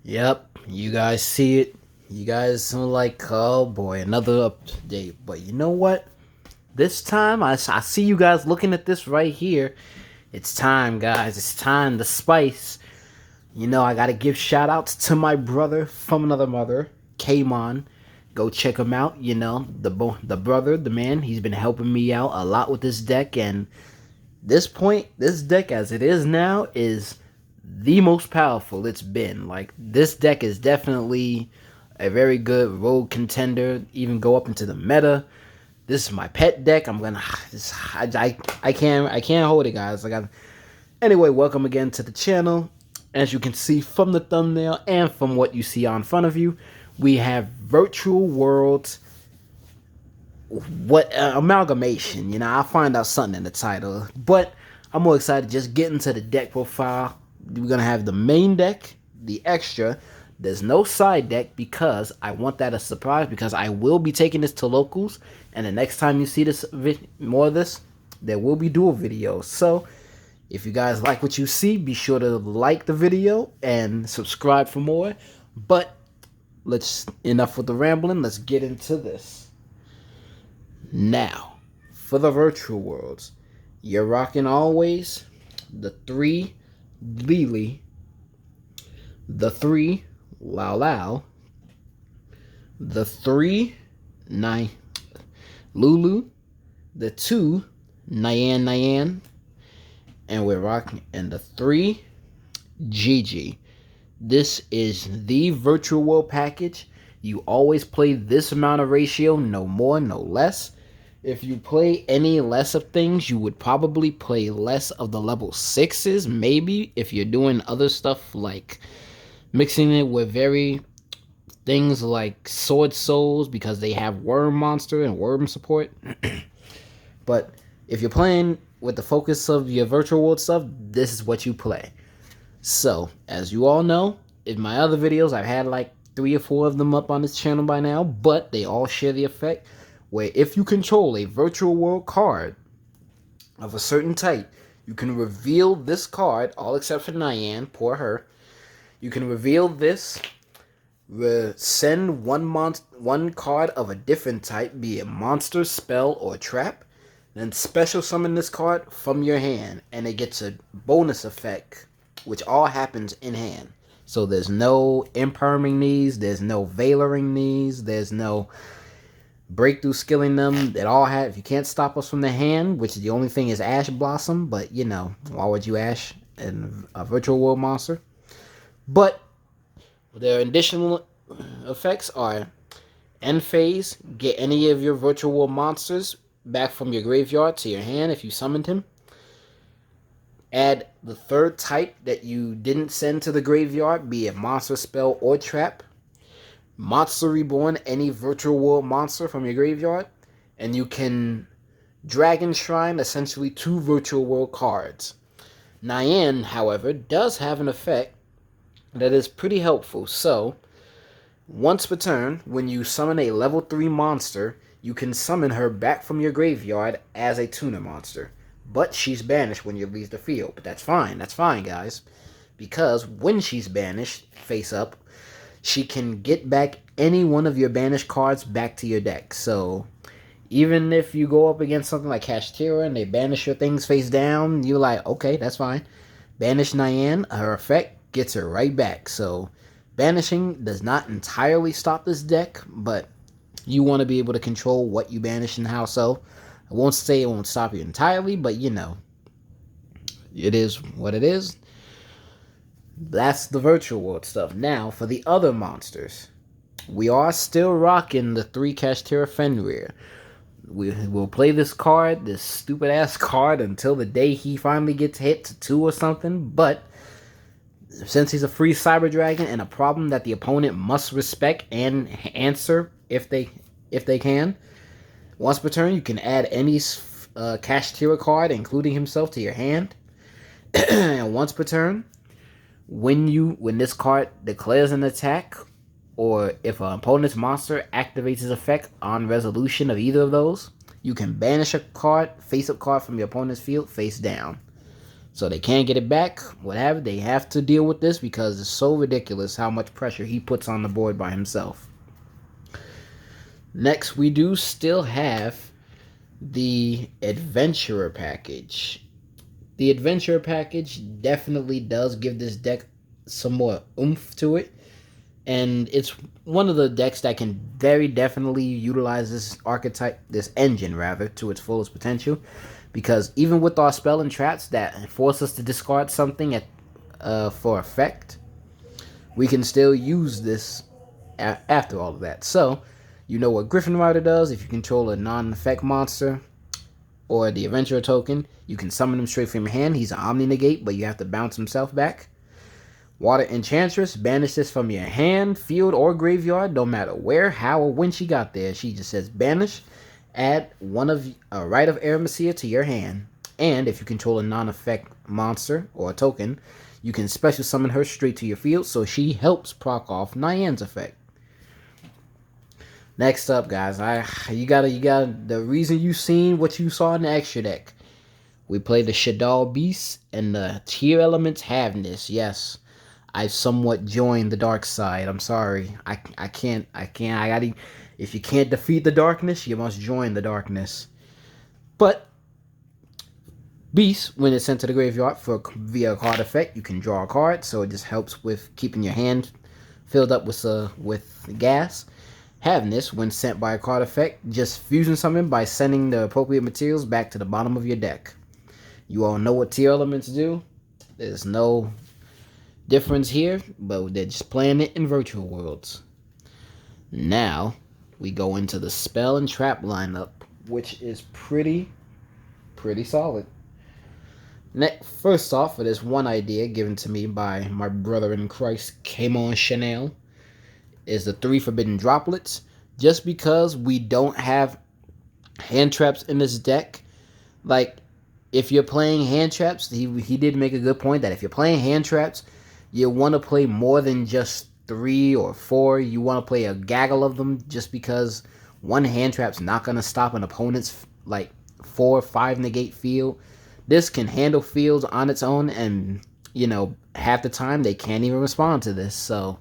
Yep, you guys see it. You guys are like, oh boy, another update. But you know what? This time, I see you guys looking at this right here. It's time, guys. It's time. The spice. I gotta give shout outs to my brother from another mother, Kamon. Go check him out. The brother, the man. He's been helping me out a lot with this deck, and this deck as it is now is the most powerful it's been. Like, this deck is definitely a very good rogue contender, even go up into the meta. This is my pet deck. I can't hold it, guys. Anyway, welcome again to the channel. As you can see from the thumbnail and from what you see on front of you, we have Virtual Worlds. What amalgamation? I'll find out something in the title. But I'm more excited just get into the deck profile. We're gonna have the main deck, the extra. There's no side deck because I want that a surprise, because I will be taking this to locals, and the next time you see this more of this, there will be dual videos. So if you guys like what you see, be sure to like the video and subscribe for more. But enough with the rambling, let's get into this. Now, for the Virtual Worlds, you're rocking always the 3 Lily, the 3 Lao Lao, the 3 Nai Lulu, the 2 Nyan Nyan, and we're rocking and the 3 Gigi. This is the Virtual World package. You always play this amount of ratio, no more, no less. If you play any less of things, you would probably play less of the level 6s, maybe, if you're doing other stuff like mixing it with things like Sword Souls, because they have Worm Monster and Worm support. But if you're playing with the focus of your Virtual World stuff, this is what you play. So, as you all know, in my other videos, I've had like 3 or 4 of them up on this channel by now, but they all share the effect where if you control a Virtual World card of a certain type, you can reveal this card, all except for Nyan, poor her. You can reveal this, send one card of a different type, be it monster, spell, or trap, then special summon this card from your hand, and it gets a bonus effect, which all happens in hand. So there's no imperming these, there's no veiling these, there's no breakthrough skilling them. It all have, if you can't stop us from the hand, which the only thing is Ash Blossom, but why would you Ash in a Virtual World monster? But their additional effects are end phase, get any of your Virtual World monsters back from your graveyard to your hand if you summoned him. Add the 3rd type that you didn't send to the graveyard, be it monster, spell, or trap. Monster Reborn any Virtual World monster from your graveyard, and you can Dragon Shrine essentially 2 Virtual World cards. Nyan, however, does have an effect that is pretty helpful. So, once per turn, when you summon a level 3 monster, you can summon her back from your graveyard as a tuner monster. But she's banished when you leave the field. But that's fine, guys. Because when she's banished, face up, she can get back any one of your banished cards back to your deck. So, even if you go up against something like Kashtira and they banish your things face down, you're like, okay, that's fine. Banish Nyan, her effect gets her right back. So, banishing does not entirely stop this deck, but you want to be able to control what you banish and how so. I won't say it won't stop you entirely, but it is what it is. That's the Virtual World stuff. Now, for the other monsters, we are still rocking the 3 Kashtira Fenrir. We'll play this card, this stupid-ass card, until the day he finally gets hit to 2 or something, but since he's a free Cyber Dragon and a problem that the opponent must respect and answer if they can, once per turn, you can add any Kashtira card, including himself, to your hand. And once per turn, when this card declares an attack, or if an opponent's monster activates his effect on resolution of either of those, you can banish a card, face-up card from your opponent's field, face down. So they can't get it back. Whatever, they have to deal with this because it's so ridiculous how much pressure he puts on the board by himself. Next, we do still have the Adventurer package. The Adventurer package definitely does give this deck some more oomph to it. And it's one of the decks that can very definitely utilize this archetype, this engine rather, to its fullest potential. Because even with our spell and traps that force us to discard something for effect, we can still use this after all of that. So, you know what Griffin Rider does. If you control a non-effect monster or the Adventurer token, you can summon him straight from your hand. He's an Omni-Negate, but you have to bounce himself back. Water Enchantress, banish this from your hand, field, or graveyard, no matter where, how, or when she got there. She just says banish. Add one of a Rite of Aramesia to your hand. And if you control a non-effect monster or a token, you can special summon her straight to your field, so she helps proc off Nyan's effect. Next up, guys, you got the reason you seen what you saw in the extra deck. We played the Shaddoll Beast, and the tier elements have this. Yes, I've somewhat joined the dark side. I'm sorry. I can't. If you can't defeat the darkness, you must join the darkness. But Beast, when it's sent to the graveyard via a card effect, you can draw a card, so it just helps with keeping your hand filled up with gas. Havness, when sent by a card effect, just fusion summon by sending the appropriate materials back to the bottom of your deck. You all know what tier elements do. There's no difference here, but they're just playing it in virtual worlds. Now, we go into the spell and trap lineup, which is pretty solid. First off, for this one idea given to me by my brother in Christ, Kamon Chanel, is the 3 Forbidden Droplets. Just because we don't have hand traps in this deck, like, if you're playing hand traps, he did make a good point that if you're playing hand traps, you want to play more than just 3 or 4. You want to play a gaggle of them, just because one hand trap's not going to stop an opponent's, like, 4 or 5 negate field. This can handle fields on its own, and, you know, half the time they can't even respond to this. So,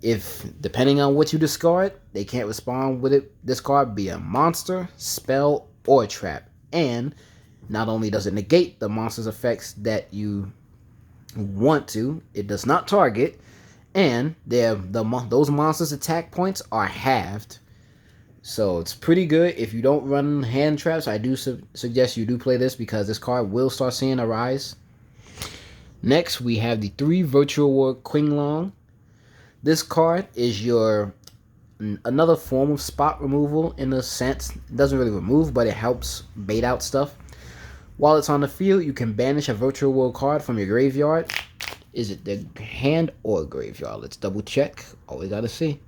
if, depending on what you discard, they can't respond with it. This card be a monster, spell, or trap. And not only does it negate the monster's effects that you want to, it does not target, and those monsters' attack points are halved. So it's pretty good. If you don't run hand traps, I do suggest you do play this, because this card will start seeing a rise. Next, we have the 3 Virtual World Qinglong. This card is another form of spot removal in a sense. It doesn't really remove, but it helps bait out stuff. While it's on the field, you can banish a Virtual World card from your graveyard. Is it the hand or graveyard? Let's double check. All we gotta see.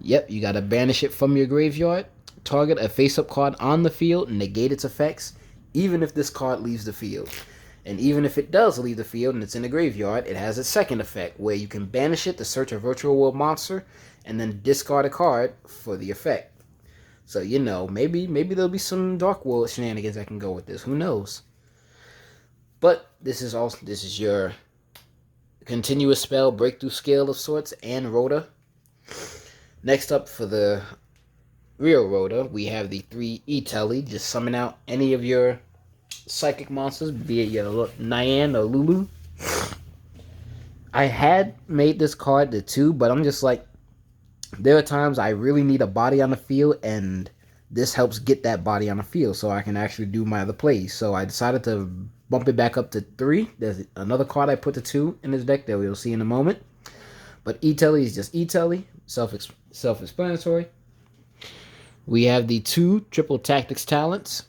Yep, you gotta banish it from your graveyard. Target a face-up card on the field and negate its effects, even if this card leaves the field. And even if it does leave the field and it's in the graveyard, it has a second effect, where you can banish it to search a Virtual World monster, and then discard a card for the effect. So, you know, maybe there'll be some Dark World shenanigans that can go with this. Who knows? But this is your continuous spell breakthrough skill of sorts, and Rhoda. Next up, for the real Rhoda, we have the 3 E-Telly. Just summon out any of your psychic monsters, be it your Nyan or Lulu. I had made this card the 2, but I'm just like, there are times I really need a body on the field, and this helps get that body on the field so I can actually do my other plays. So I decided to bump it back up to 3. There's another card I put to 2 in this deck that we'll see in a moment. But E-Telly is just E-Telly, self-explanatory. We have the 2 Triple Tactics Talents.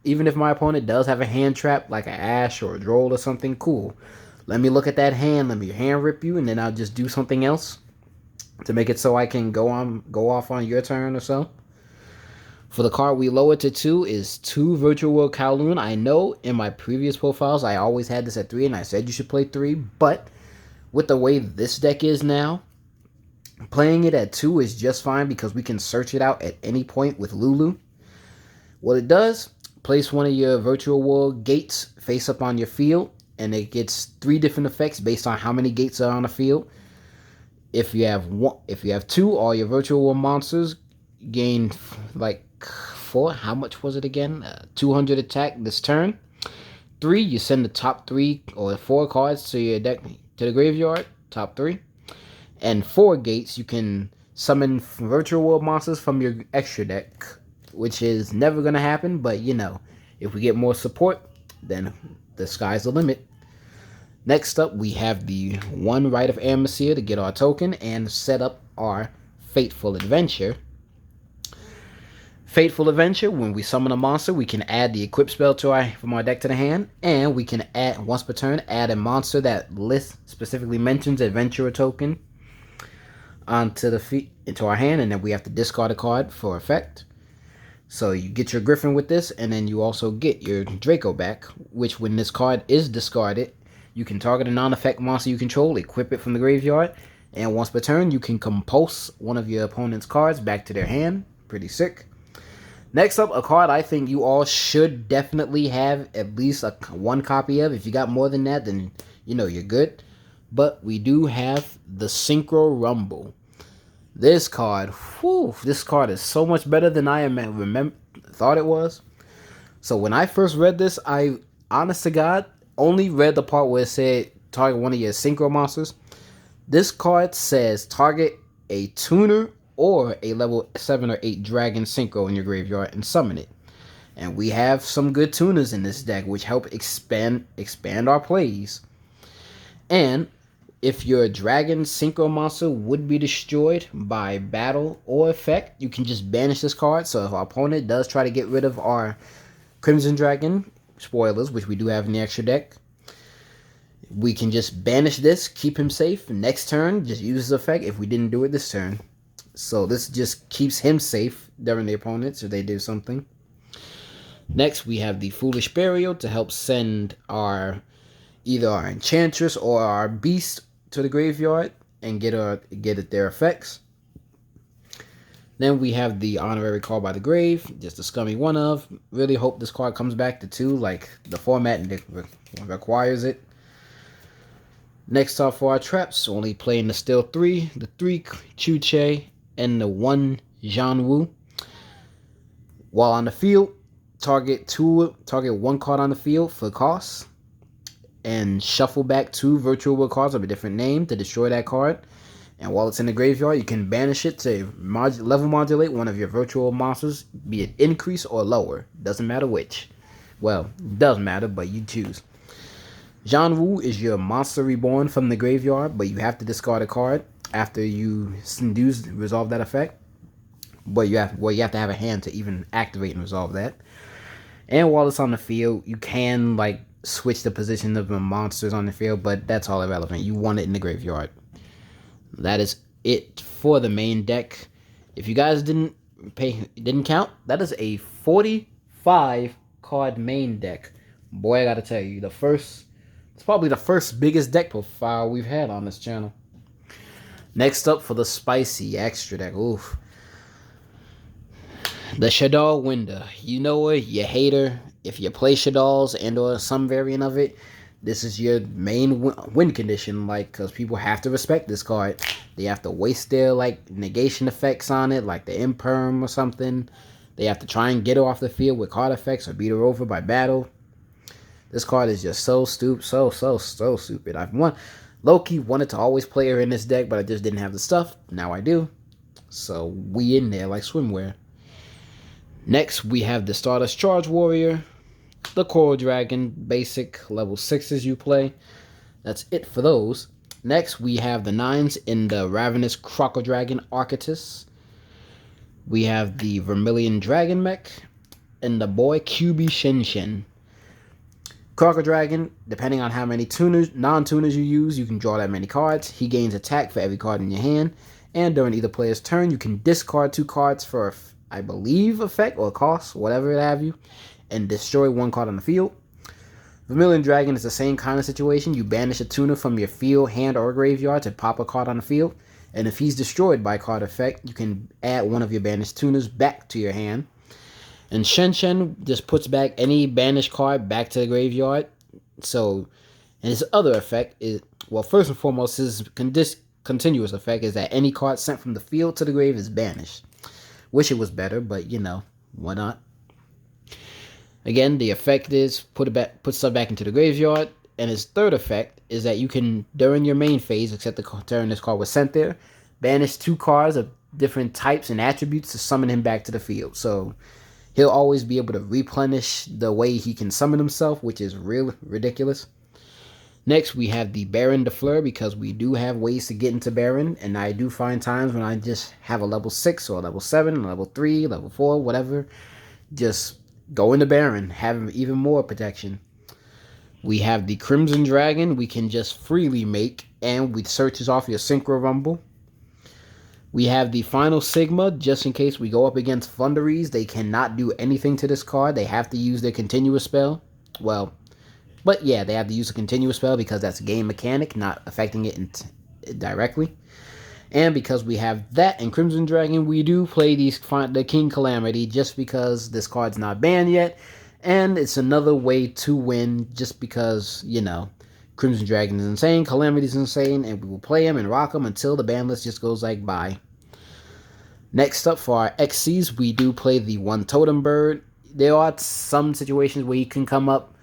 Even if my opponent does have a hand trap, like an Ash or a Droll or something, cool. Let me look at that hand, let me hand rip you, and then I'll just do something else to make it so I can go off on your turn or so. For the card we lowered to 2 is 2 Virtual World Kowloon. I know in my previous profiles I always had this at 3, and I said you should play 3, but with the way this deck is now, playing it at 2 is just fine, because we can search it out at any point with Lulu. What it does, place one of your virtual world gates face up on your field, and it gets 3 different effects based on how many gates are on the field. If you have 2, all your virtual world monsters gain like 4. How much was it again? 200 attack this turn. 3, you send the top 3 or 4 cards to your deck to the graveyard. Top 3. And 4 gates, you can summon virtual world monsters from your extra deck, which is never going to happen, but you know, if we get more support, then the sky's the limit. Next up, we have the 1 Rite of Amnesia to get our token and set up our Fateful Adventure. Fateful Adventure, when we summon a monster, we can add the equip spell from our deck to the hand, and we can add, once per turn, add a monster that list specifically mentions Adventurer token into our hand, and then we have to discard a card for effect. So you get your Griffin with this, and then you also get your Draco back, which when this card is discarded, you can target a non-effect monster you control, equip it from the graveyard, and once per turn, you can compulse one of your opponent's cards back to their hand. Pretty sick. Next up, a card I think you all should definitely have at least 1 copy of. If you got more than that, then you know you're good. But we do have the Synchro Rumble. This card, this card is so much better than I thought it was. So when I first read this, I, honest to God, only read the part where it said target one of your Synchro monsters. This card says target a tuner or a level 7 or 8 dragon synchro in your graveyard and summon it. And we have some good tuners in this deck which help expand our plays. And if your dragon synchro monster would be destroyed by battle or effect, you can just banish this card. So if our opponent does try to get rid of our Crimson Dragon, spoilers, which we do have in the extra deck, we can just banish this, keep him safe. Next turn, just use this effect if we didn't do it this turn. So this just keeps him safe during the opponents if they do something. Next, we have the Foolish Burial to help send either our Enchantress or our Beast to the graveyard and get their effects. Then we have the Honorary Call by the Grave, just a scummy one of. Really hope this card comes back to 2, like the format requires it. Next off for our traps, only playing the Still 3, the 3 Chuche, and the 1 Janwu. While on the field, target 1 card on the field for cost, and shuffle back 2 virtual world cards of a different name to destroy that card. And while it's in the graveyard, you can banish it to level modulate one of your virtual monsters, be it increase or lower. Doesn't matter which. Well, it does matter, but you choose. Janwu is your monster reborn from the graveyard, but you have to discard a card after you resolve that effect. But you have to have a hand to even activate and resolve that. And while it's on the field, you can like switch the position of the monsters on the field, but that's all irrelevant. You want it in the graveyard. That is it for the main deck. If you guys didn't count, that is a 45 card main deck. Boy, I gotta tell you, it's probably the first biggest deck profile we've had on this channel. Next up for the spicy extra deck. Oof. The Shaddoll Winder. You know her, you hate her. If you play Shaddolls and or some variant of it, this is your main win condition, like, because people have to respect this card. They have to waste their, like, negation effects on it, like the Imperm or something. They have to try and get her off the field with card effects or beat her over by battle. This card is just so stupid, so stupid. I've low-key wanted to always play her in this deck, but I just didn't have the stuff. Now I do. So we in there like swimwear. Next, we have the Stardust Charge Warrior, the Coral Dragon, basic level 6s you play. That's it for those. Next, we have the 9s in the Ravenous Crocodile Dragon Archetypus. We have the Vermilion Dragon Mech and the boy QB Shinshin. Crocodile Dragon, depending on how many non-tuners you use, you can draw that many cards. He gains attack for every card in your hand. And during either player's turn, you can discard 2 cards for, I believe, effect or cost, whatever it have you, and destroy 1 card on the field. Vermilion Dragon is the same kind of situation. You banish a tuner from your field, hand, or graveyard to pop a card on the field. And if he's destroyed by card effect, you can add one of your banished tuners back to your hand. And Shen just puts back any banished card back to the graveyard. So, and his other effect is, well, first and foremost, his continuous effect is that any card sent from the field to the grave is banished. Wish it was better, but you know, why not? Again, the effect is put stuff back into the graveyard. And his third effect is that you can, during your main phase, except the turn this card was sent there, banish 2 cards of different types and attributes to summon him back to the field. So he'll always be able to replenish the way he can summon himself, which is real ridiculous. Next, we have the Baron de Fleur, because we do have ways to get into Baron, and I do find times when I just have a level 6 or a level 7, level 3, level 4, whatever, just go into Baron, have even more protection. We have the Crimson Dragon, we can just freely make, and we searches off your Synchro Rumble. We have the Final Sigma, just in case we go up against Thunderies. They cannot do anything to this card. They have to use their continuous spell. Well, but yeah, they have to use a continuous spell because that's a game mechanic, not affecting it directly. And because we have that in Crimson Dragon, we do play the King Calamity just because this card's not banned yet. And it's another way to win just because, you know, Crimson Dragon is insane, Calamity is insane, and we will play him and rock him until the ban list just goes like bye. Next up for our XCs, we do play the one Totem Bird. There are some situations where he can come up,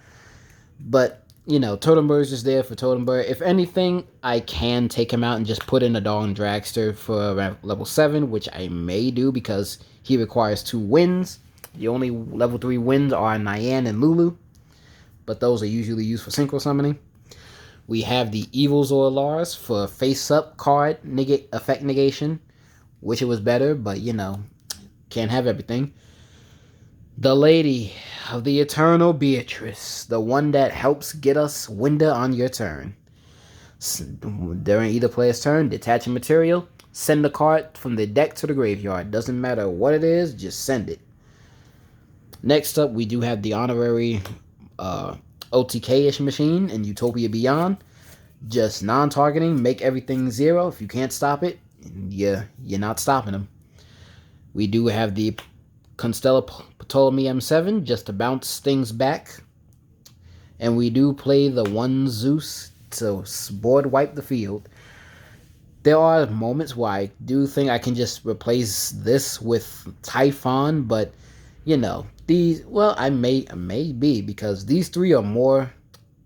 but, you know, Totem Bird is just there for Totem Bird. If anything, I can take him out and just put in a Dawn Dragster for level 7, which I may do because he requires 2 wins. The only level 3 wins are Nyan and Lulu, but those are usually used for synchro summoning. We have the Evil Zorlars for face-up card effect negation. Wish it was better, but you know, can't have everything. The Lady of the Eternal Beatrice, the one that helps get us Winda on your turn. During either player's turn, detach a material, send a card from the deck to the graveyard. Doesn't matter what it is, just send it. Next up, we do have the honorary OTK-ish machine in Utopia Beyond. Just non-targeting, make everything 0. If you can't stop it, you're not stopping them. We do have the Constella Ptolemy M7 just to bounce things back. And we do play the one Zeus to board wipe the field. There are moments where I do think I can just replace this with Typhon, but you know, these, well, I may be, because these 3 are more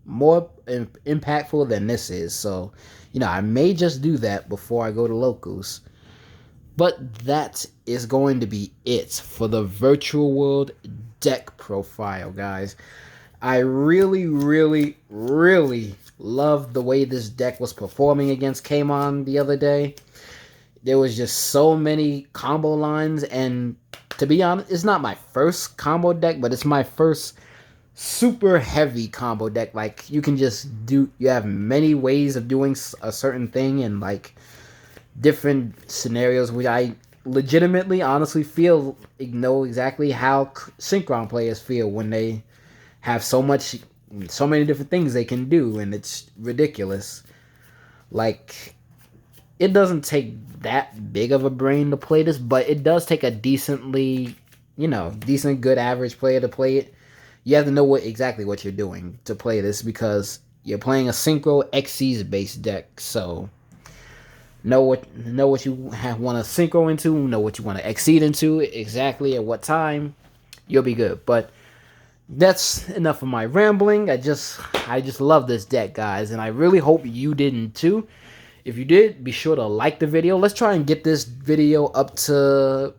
impactful than this is. So, you know, I may just do that before I go to locals. But that is going to be it for the Virtual World deck profile, guys. I really, really, really loved the way this deck was performing against Kamon the other day. There was just so many combo lines, and to be honest, it's not my first combo deck, but it's my first super heavy combo deck. Like, you can just you have many ways of doing a certain thing, and like different scenarios, which I legitimately, honestly feel know exactly how Synchron players feel when they have so many different things they can do, and it's ridiculous. Like, it doesn't take that big of a brain to play this, but it does take a decent, good average player to play it. You have to know exactly what you're doing to play this, because you're playing a Synchro XCs based deck. So know what you want to Synchro into, know what you want to Exceed into, exactly at what time. You'll be good. But that's enough of my rambling. I just love this deck, guys, and I really hope you didn't too. If you did, be sure to like the video. Let's try and get this video up to,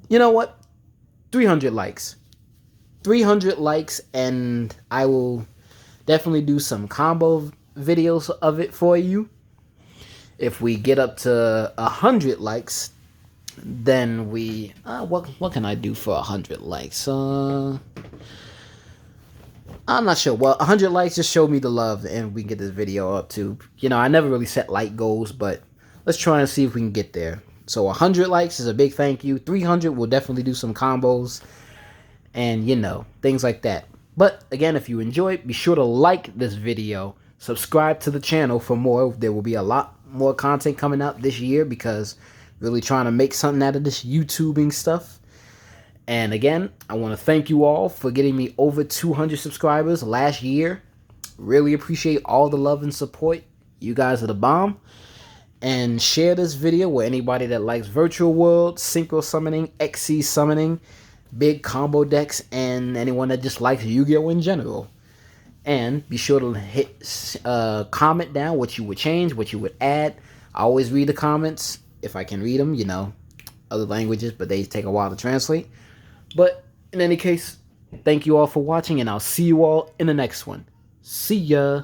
you know what, 300 likes. 300 likes, and I will definitely do some combo videos of it for you. If we get up to 100 likes, then we what can I do for 100 likes? I'm not sure. Well, 100 likes, just show me the love, and we can get this video up to, you know, I never really set like goals, but let's try and see if we can get there. So 100 likes is a big thank you. 300, we'll definitely do some combos and, you know, things like that. But again, if you enjoyed, be sure to like this video, subscribe to the channel for more. There will be a lot more content coming out this year, because really trying to make something out of this YouTubing stuff. And again, I want to thank you all for getting me over 200 subscribers last year. Really appreciate all the love and support. You guys are the bomb. And share this video with anybody that likes Virtual World, Synchro Summoning, XC Summoning, big combo decks, and anyone that just likes Yu-Gi-Oh! In general. And be sure to hit comment down what you would change, what you would add. I always read the comments if I can read them, you know, other languages, but they take a while to translate. But in any case, thank you all for watching, and I'll see you all in the next one. See ya!